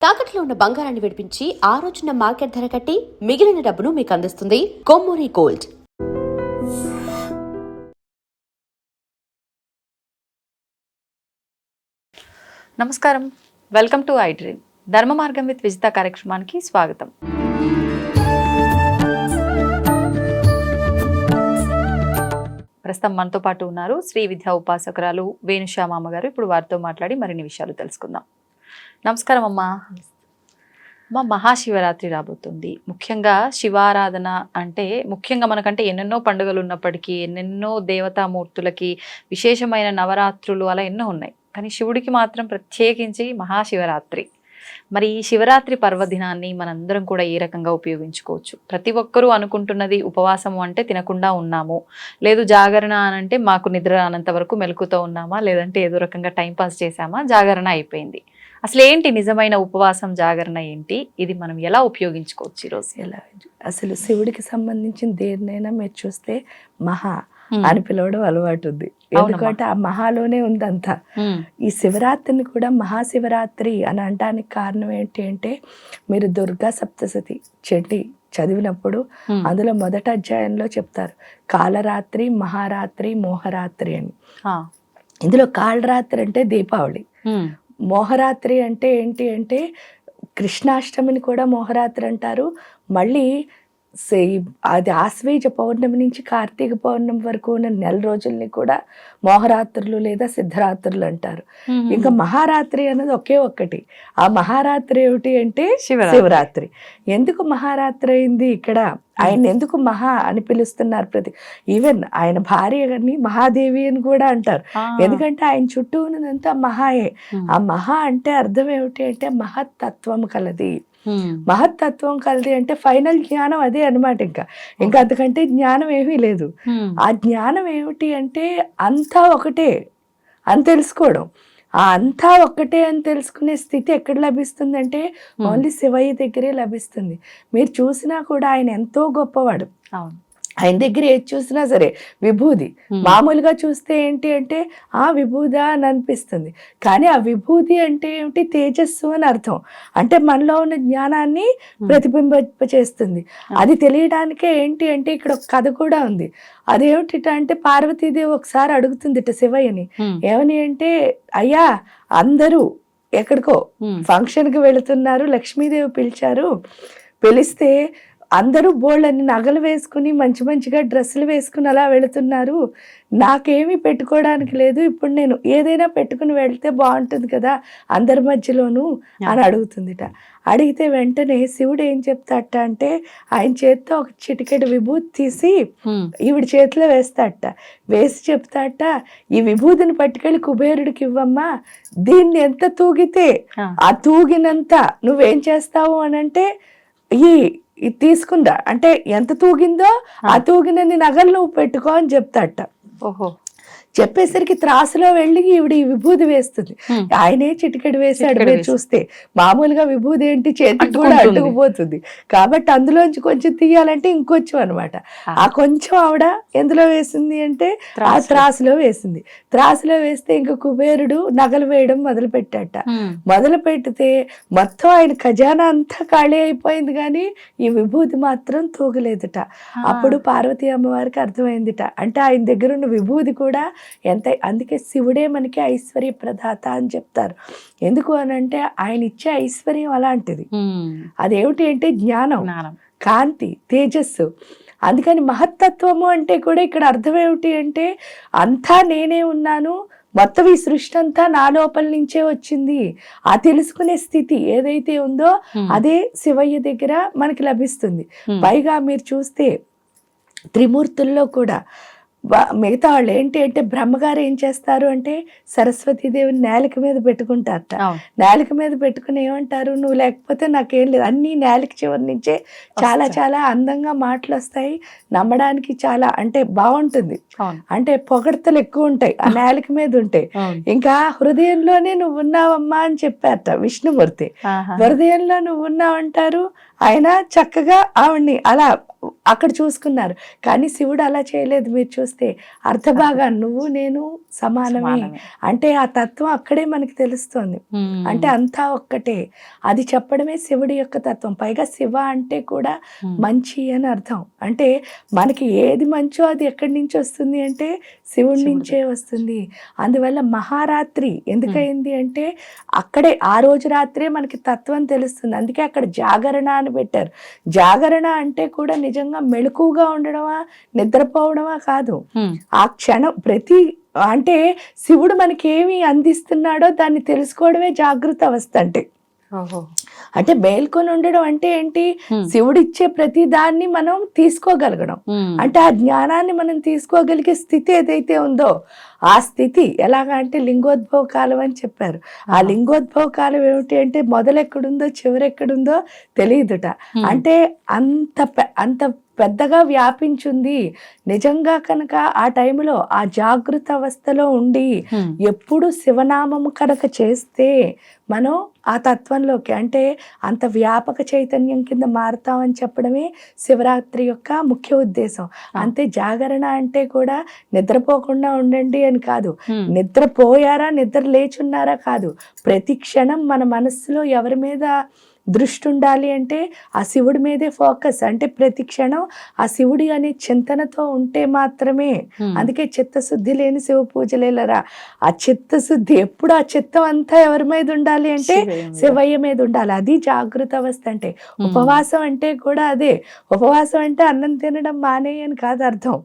తాకట్లో ఉన్న బంగారాన్ని విడిపించి ఆ రోజున మార్కెట్ ధర కట్టి మిగిలిన డబ్బును మీకు అందిస్తుంది కొమ్మూరి గోల్డ్. నమస్కారం, వెల్కమ్ టు ఐ డ్రీమ్. ధర్మ మార్గం విత్ విజిత కార్యక్రమానికి స్వాగతం. ప్రస్తుతం మనతో పాటు ఉన్నారు శ్రీ విద్యా ఉపాసకురాలు వేణుశ్యామ గారు. ఇప్పుడు వారితో మాట్లాడి మరిన్ని విషయాలు తెలుసుకుందాం. నమస్కారం అమ్మా. మహాశివరాత్రి రాబోతుంది. ముఖ్యంగా శివారాధన అంటే ముఖ్యంగా మనకంటే ఎన్నెన్నో పండుగలు ఉన్నప్పటికీ, ఎన్నెన్నో దేవతామూర్తులకి విశేషమైన నవరాత్రులు అలా ఎన్నో ఉన్నాయి. కానీ శివుడికి మాత్రం ప్రత్యేకించి మహాశివరాత్రి. మరి ఈ శివరాత్రి పర్వదినాన్ని మనందరం కూడా ఏ రకంగా ఉపయోగించుకోవచ్చు? ప్రతి ఒక్కరూ అనుకుంటున్నది ఉపవాసము అంటే తినకుండా ఉన్నాము, లేదు జాగరణ అనంటే మాకు నిద్ర అనంత వరకు మెలకుతో ఉన్నామా, లేదంటే ఏదో రకంగా టైంపాస్ చేసామా, జాగరణ అయిపోయింది. అసలు ఏంటి నిజమైన ఉపవాసం, జాగరణ ఏంటి? ఇది మనం ఎలా ఉపయోగించుకోవచ్చు ఈరోజు? అసలు శివుడికి సంబంధించిన దేన్నైనా మీరు చూస్తే మహా అని పిలవడం అలవాటు ఉంది. ఎందుకంటే ఆ మహాలోనే ఉందంతా. ఈ శివరాత్రిని కూడా మహాశివరాత్రి అని అనడానికి కారణం ఏంటి అంటే, మీరు దుర్గా సప్తశతి చదివినప్పుడు అందులో మొదటి అధ్యాయంలో చెప్తారు కాలరాత్రి, మహారాత్రి, మోహరాత్రి అని. ఇందులో కాళరాత్రి అంటే దీపావళి, మోహరాత్రి అంటే ఏంటి అంటే కృష్ణాష్టమిని కూడా మోహరాత్రి అంటారు. మళ్ళీ అది ఆశ్వేజ పౌర్ణమి నుంచి కార్తీక పౌర్ణమి వరకు ఉన్న నెల రోజుల్ని కూడా మోహరాత్రులు లేదా సిద్ధరాత్రులు అంటారు. ఇంకా మహారాత్రి అన్నది ఒకే ఒక్కటి. ఆ మహారాత్రి ఏమిటి అంటే శివరాత్రి. ఎందుకు మహారాత్రి అయింది ఇక్కడ? ఆయన ఎందుకు మహా అని పిలుస్తున్నారు? ఈవెన్ ఆయన భార్య గారిని మహాదేవి అని కూడా అంటారు. ఎందుకంటే ఆయన చుట్టూ ఉన్నదంతా మహాయే. ఆ మహా అంటే అర్థం ఏమిటి అంటే మహత్తత్వం కలది. మహత్తత్వం కలది అంటే ఫైనల్ జ్ఞానం అదే అనమాట. ఇంకా అంతకంటే జ్ఞానం ఏమీ లేదు. ఆ జ్ఞానం ఏమిటి అంటే అంతా ఒకటే అని తెలుసుకోవడం. ఆ అంతా ఒక్కటే అని తెలుసుకునే స్థితి ఎక్కడ లభిస్తుంది అంటే ఓన్లీ శివయ్య దగ్గరే లభిస్తుంది. మీరు చూసినా కూడా ఆయన ఎంతో గొప్పవాడు. ఆయన దగ్గర ఏది చూసినా సరే విభూది. మామూలుగా చూస్తే ఏంటి అంటే ఆ విభూదా అని అనిపిస్తుంది. కానీ ఆ విభూది అంటే ఏమిటి? తేజస్సు అని అర్థం. అంటే మనలో ఉన్న జ్ఞానాన్ని ప్రతిబింబింపచేస్తుంది. అది తెలియడానికే ఏంటి అంటే ఇక్కడ ఒక కథ కూడా ఉంది. అదేమిటి అంటే పార్వతీదేవి ఒకసారి అడుగుతుందిట శివయ్యని. ఏమని అంటే, అయ్యా అందరూ ఎక్కడికో ఫంక్షన్కి వెళుతున్నారు, లక్ష్మీదేవి పిలిస్తే అందరూ బోళ్ళని నగలు వేసుకుని మంచి మంచిగా డ్రెస్సులు వేసుకుని అలా వెళుతున్నారు, నాకేమీ పెట్టుకోవడానికి లేదు, ఇప్పుడు నేను ఏదైనా పెట్టుకుని వెళ్తే బాగుంటుంది కదా అందరి మధ్యలోనూ అని అడుగుతుందిట. అడిగితే వెంటనే శివుడు ఏం చెప్తాట అంటే ఆయన చేతితో ఒక చిటికెడు విభూతి తీసి ఈవిడ చేతిలో వేస్తాట. వేసి చెప్తాట, ఈ విభూతిని పట్టుకెళ్ళి కుబేరుడికి ఇవ్వమ్మా, దీన్ని ఎంత తూగితే ఆ తూగినంత నువ్వేం చేస్తావు అని అంటే ఇది తీసుకుందా అంటే ఎంత తూగిందో ఆ తూగినన్ని నగలు నువ్వు పెట్టుకో అని చెప్తాట. చెప్పేసరికి త్రాసులో వెళ్ళి ఈవిడ ఈ విభూది వేస్తుంది. ఆయనే చిటికెడు వేసాడు. మీరు చూస్తే మామూలుగా విభూది ఏంటి చేతికి కూడా అడ్డుకుపోతుంది. కాబట్టి అందులోంచి కొంచెం తీయాలంటే ఇంకొంచెం అనమాట. ఆ కొంచెం ఆవిడ ఎందులో వేసింది అంటే ఆ త్రాసులో వేసింది. త్రాసులో వేస్తే ఇంక కుబేరుడు నగలు వేయడం మొదలు పెట్టాట. మొదలు పెడితే మొత్తం ఆయన ఖజానా అంతా ఖాళీ అయిపోయింది, కానీ ఈ విభూతి మాత్రం తూగలేదుట. అప్పుడు పార్వతీ అమ్మవారికి అర్థమైందిట, అంటే ఆయన దగ్గర ఉన్న విభూది కూడా ఎంత. అందుకే శివుడే మనకి ఐశ్వర్య ప్రదాత అని చెప్తారు. ఎందుకు అని అంటే ఆయన ఇచ్చే ఐశ్వర్యం అలాంటిది. అదేమిటి అంటే జ్ఞానం, కాంతి, తేజస్సు. అందుకని మహత్తత్వము అంటే కూడా ఇక్కడ అర్థం ఏమిటి అంటే అంతా నేనే ఉన్నాను, మొత్తం ఈ సృష్టి అంతా నా లోపల నుంచే వచ్చింది. ఆ తెలుసుకునే స్థితి ఏదైతే ఉందో అదే శివయ్య దగ్గర మనకి లభిస్తుంది. పైగా మీరు చూస్తే త్రిమూర్తుల్లో కూడా మిగతా వాళ్ళు ఏంటి అంటే బ్రహ్మగారు ఏం చేస్తారు అంటే సరస్వతీదేవిని నేలక మీద పెట్టుకుంటారట. నేలక మీద పెట్టుకుని ఏమంటారు, నువ్వు లేకపోతే నాకేం లేదు, అన్ని నేలకి చివరి నుంచే చాలా చాలా అందంగా మాటలు వస్తాయి, నమ్మడానికి చాలా అంటే బాగుంటుంది. అంటే పొగడతలు ఎక్కువ ఉంటాయి ఆ నేలక మీద ఉంటే. ఇంకా హృదయంలోనే నువ్వు ఉన్నావమ్మా అని చెప్పారట విష్ణుమూర్తి. హృదయంలో నువ్వు ఉన్నావంటారు. ఆయన చక్కగా ఆవిడ్ని అలా అక్కడ చూసుకున్నారు. కానీ శివుడు అలా చేయలేదు. మీరు చూస్తే అర్ధభాగా నువ్వు నేను సమానమే అంటే ఆ తత్వం అక్కడే మనకి తెలుస్తుంది. అంటే అంతా ఒక్కటే, అది చెప్పడమే శివుడి యొక్క తత్వం. పైగా శివ అంటే కూడా మంచి అని అర్థం. అంటే మనకి ఏది మంచో అది ఎక్కడి నుంచి వస్తుంది అంటే శివుడి నుంచే వస్తుంది. అందువల్ల మహారాత్రి ఎందుకయింది అంటే అక్కడే ఆ రోజు రాత్రే మనకి తత్వం తెలుస్తుంది. అందుకే అక్కడ జాగరణ అని పెట్టారు. జాగరణ అంటే కూడా నిజంగా మెలకుగా ఉండడమా నిద్రపోవడమా కాదు. ఆ క్షణం అంటే శివుడు మనకి ఏమి అందిస్తున్నాడో దాన్ని తెలుసుకోవడమే జాగృత అవస్థ అంటే. అంటే మేల్కొని ఉండడం అంటే ఏంటి? శివుడు ఇచ్చే ప్రతి దాన్ని మనం తీసుకోగలగడం. అంటే ఆ జ్ఞానాన్ని మనం తీసుకోగలిగే స్థితి ఏదైతే ఉందో ఆ స్థితి ఎలాగా అంటే లింగోద్భవ కాలం అని చెప్పారు. ఆ లింగోద్భవ కాలం ఏమిటి అంటే మొదలెక్కడుందో చివరెక్కడుందో తెలియదుట. అంటే అంత పెద్దగా వ్యాపించింది. నిజంగా కనుక ఆ టైంలో ఆ జాగృత అవస్థలో ఉండి ఎప్పుడు శివనామము కనుక చేస్తే మనం ఆ తత్వంలోకి అంటే అంత వ్యాపక చైతన్యం కింద మారుతామని చెప్పడమే శివరాత్రి యొక్క ముఖ్య ఉద్దేశం. అంతే జాగరణ అంటే కూడా నిద్రపోకుండా ఉండండి అని కాదు, నిద్రపోయారా నిద్ర లేచున్నారా కాదు, ప్రతి క్షణం మన మనస్సులో ఎవరి మీద దృష్టి ఉండాలి అంటే ఆ శివుడి మీదే ఫోకస్. అంటే ప్రతి క్షణం ఆ శివుడి అనే చింతనతో ఉంటే మాత్రమే. అందుకే చిత్తశుద్ధి లేని శివ పూజలేలరా. ఆ చిత్తశుద్ధి ఎప్పుడు ఆ చిత్తం అంతా ఎవరి మీద ఉండాలి అంటే శివయ్య మీద ఉండాలి. అది జాగృత అవస్థ అంటే. ఉపవాసం అంటే కూడా అదే. ఉపవాసం అంటే అన్నం తినడం మానేయని కాదు అర్థం.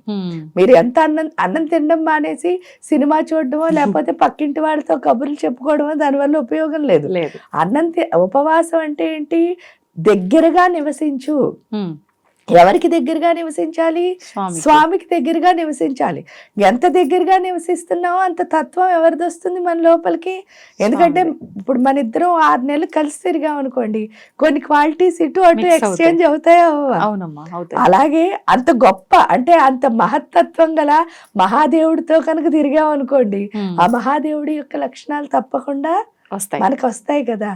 మీరు ఎంత అన్నం తినడం మానేసి సినిమా చూడడమో లేకపోతే పక్కింటి వాడితో కబుర్లు చెప్పుకోవడమో దానివల్ల ఉపయోగం లేదు. ఉపవాసం అంటే ఏంటి? దగ్గరగా నివసించు. ఎవరికి దగ్గరగా నివసించాలి? స్వామికి దగ్గరగా నివసించాలి. ఎంత దగ్గరగా నివసిస్తున్నావో అంత తత్వం ఎవరిది వస్తుంది మన లోపలికి. ఎందుకంటే ఇప్పుడు మన ఇద్దరం 6 నెలలు కలిసి తిరిగాం అనుకోండి, కొన్ని క్వాలిటీస్ ఇటు అటు ఎక్స్చేంజ్ అవుతాయో. అలాగే అంత గొప్ప అంటే అంత మహత్తత్వం గల మహాదేవుడితో కనుక తిరిగాం అనుకోండి, ఆ మహాదేవుడి యొక్క లక్షణాలు తప్పకుండా మనకు వస్తాయి కదా.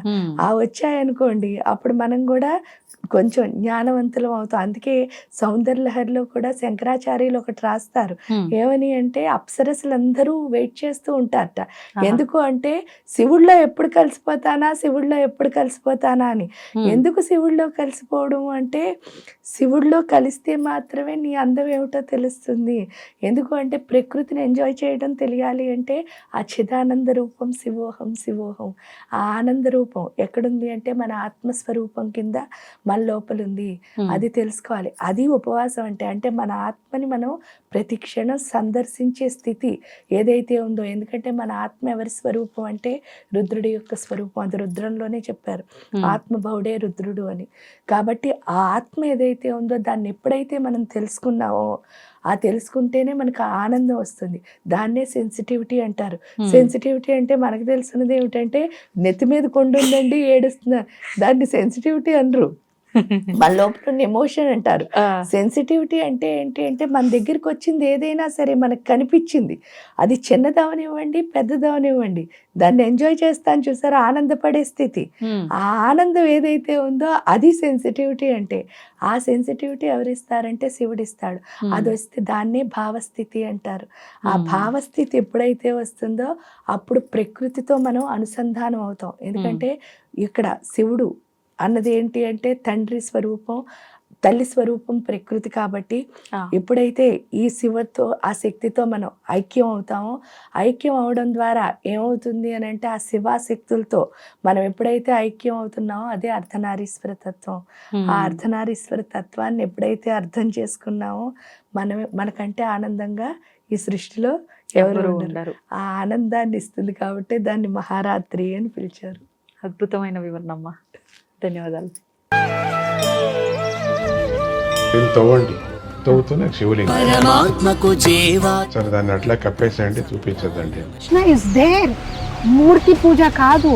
ఆ వచ్చాయనుకోండి అప్పుడు మనం కూడా కొంచెం జ్ఞానవంతులం అవుతాం. అందుకే సౌందర్యలహరిలో కూడా శంకరాచార్యులు ఒకటి రాస్తారు. ఏమని అంటే అప్సరసులందరూ వెయిట్ చేస్తూ ఉంటారట. ఎందుకు అంటే శివుడిలో ఎప్పుడు కలిసిపోతానా అని. ఎందుకు శివుడిలో కలిసిపోవడం అంటే శివుడిలో కలిస్తే మాత్రమే నీ అందం ఏమిటో తెలుస్తుంది. ఎందుకు అంటే ప్రకృతిని ఎంజాయ్ చేయడం తెలియాలి అంటే ఆ చిదానంద రూపం శివోహం శివోహం, ఆ ఆనంద రూపం ఎక్కడుంది అంటే మన ఆత్మస్వరూపం కింద మన లోపల ఉంది. అది తెలుసుకోవాలి. అది ఉపవాసం అంటే. అంటే మన ఆత్మని మనం ప్రతి క్షణం సందర్శించే స్థితి ఏదైతే ఉందో. ఎందుకంటే మన ఆత్మ ఎవరి స్వరూపం అంటే రుద్రుడి యొక్క స్వరూపం. అది రుద్రంలోనే చెప్పారు, ఆత్మభౌడే రుద్రుడు అని. కాబట్టి ఆ ఆత్మ ఏదైతే ఉందో దాన్ని ఎప్పుడైతే మనం తెలుసుకున్నామో ఆ తెలుసుకుంటేనే మనకు ఆనందం వస్తుంది. దాన్నే సెన్సిటివిటీ అంటారు. సెన్సిటివిటీ అంటే మనకు తెలిసినది ఏమిటంటే నెత్తి మీద కొండుందండి ఏడుస్తున్నారు, దాన్ని సెన్సిటివిటీ అనరు. మన లోపల ఉన్న ఎమోషన్ అంటారు. సెన్సిటివిటీ అంటే ఏంటి అంటే మన దగ్గరికి వచ్చింది ఏదైనా సరే మనకు కనిపించింది, అది చిన్నదవనివ్వండి పెద్దదవనివ్వండి, దాన్ని ఎంజాయ్ చేస్తాను చూసారా, ఆనందపడే స్థితి. ఆ ఆనందం ఏదైతే ఉందో అది సెన్సిటివిటీ అంటే. ఆ సెన్సిటివిటీ ఎవరిస్తారంటే శివుడిస్తాడు. అది వస్తే దాన్నే భావస్థితి అంటారు. ఆ భావస్థితి ఎప్పుడైతే వస్తుందో అప్పుడు ప్రకృతితో మనం అనుసంధానం అవుతాం. ఎందుకంటే ఇక్కడ శివుడు అన్నది ఏంటి అంటే తండ్రి స్వరూపం, తల్లి స్వరూపం ప్రకృతి. కాబట్టి ఎప్పుడైతే ఈ శివతో ఆ శక్తితో మనం ఐక్యం అవుతామో, ఐక్యం అవడం ద్వారా ఏమవుతుంది అని అంటే ఆ శివాశక్తులతో మనం ఎప్పుడైతే ఐక్యం అవుతున్నామో అదే అర్ధనారీశ్వర తత్వం. ఆ అర్ధనారీశ్వర తత్వాన్ని ఎప్పుడైతే అర్థం చేసుకున్నామో మనకంటే ఆనందంగా ఈ సృష్టిలో ఎవరు ఉండరు. ఆ ఆనందాన్ని ఇస్తుంది కాబట్టి దాన్ని మహారాత్రి అని పిలిచారు. అద్భుతమైన వివరణ అమ్మా, ధన్యవాదాలు. తవ్వండి, తవ్వుతూనే శివలింగం సరే దాన్ని అట్లా కప్పేసేయండి, చూపించదండి. Krishna is there. మూర్తి పూజ కాదు,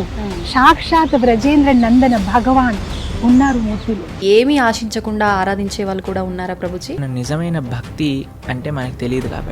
సాక్షాత్ బ్రజేంద్ర నందన భగవాన్ ఉన్నారు మూర్తిలో. ఏమీ ఆశించకుండా ఆరాధించే వాళ్ళు కూడా ఉన్నారా ప్రభుజీ? నిజమైన భక్తి అంటే మనకు తెలియదు కాబట్టి